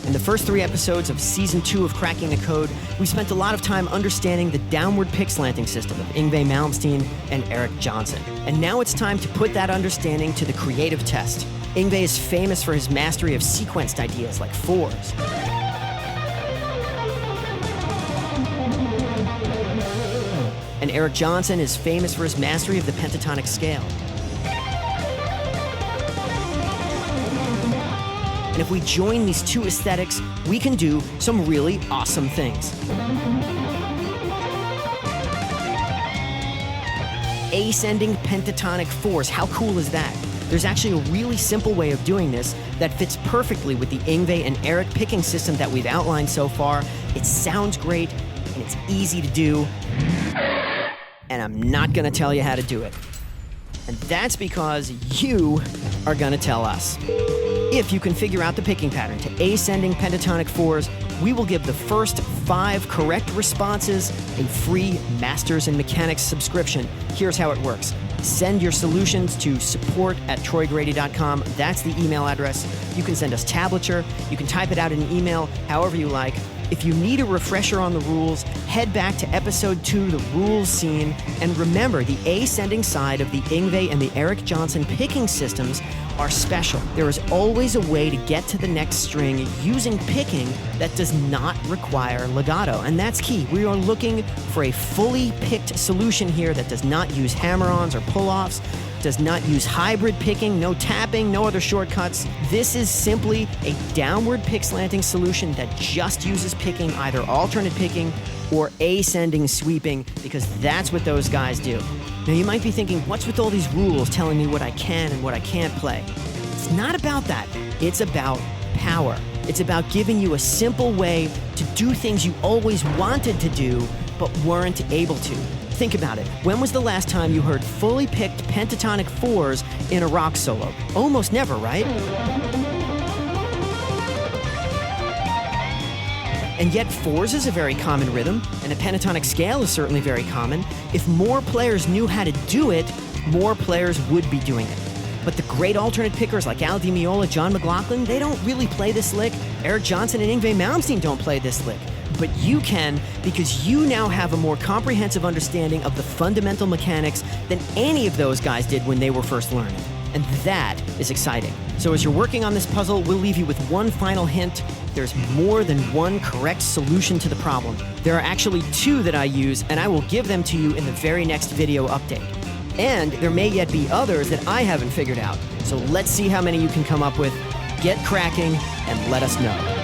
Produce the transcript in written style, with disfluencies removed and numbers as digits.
In the first 3 episodes of Season 2 of Cracking the Code, we spent a lot of time understanding the downward pick slanting system of Yngwie Malmsteen and Eric Johnson. And now it's time to put that understanding to the creative test. Yngwie is famous for his mastery of sequenced ideas like fours. And Eric Johnson is famous for his mastery of the pentatonic scale. And if we join these two aesthetics, we can do some really awesome things. Ascending pentatonic fours, how cool is that? There's actually a really simple way of doing this that fits perfectly with the Yngwie and Eric picking system that we've outlined so far. It sounds great, and it's easy to do, and I'm not gonna tell you how to do it. And that's because you are gonna tell us. If you can figure out the picking pattern to ascending pentatonic fours, we will give the first 5 correct responses a free Masters in Mechanics subscription. Here's how it works. Send your solutions to support@troygrady.com. That's the email address. You can send us tablature. You can type it out in an email, however you like. If you need a refresher on the rules, head back to episode 2, the rules scene, and remember the ascending side of the Yngwie and the Eric Johnson picking systems are special. There is always a way to get to the next string using picking that does not require legato, and that's key. We are looking for a fully picked solution here that does not use hammer-ons or pull-offs, does not use hybrid picking, no tapping, no other shortcuts. This is simply a downward pick slanting solution that just uses picking, either alternate picking or ascending sweeping, because that's what those guys do. Now you might be thinking, what's with all these rules telling me what I can and what I can't play? It's not about that. It's about power. It's about giving you a simple way to do things you always wanted to do but weren't able to. Think about it. When was the last time you heard fully picked pentatonic fours in a rock solo? Almost never, right? And yet fours is a very common rhythm, and a pentatonic scale is certainly very common. If more players knew how to do it, more players would be doing it. But the great alternate pickers like Al Di Meola, John McLaughlin, they don't really play this lick. Eric Johnson and Yngwie Malmsteen don't play this lick. But you can, because you now have a more comprehensive understanding of the fundamental mechanics than any of those guys did when they were first learning. And that is exciting. So as you're working on this puzzle, we'll leave you with one final hint. There's more than one correct solution to the problem. There are actually 2 that I use, and I will give them to you in the very next video update. And there may yet be others that I haven't figured out. So let's see how many you can come up with. Get cracking and let us know.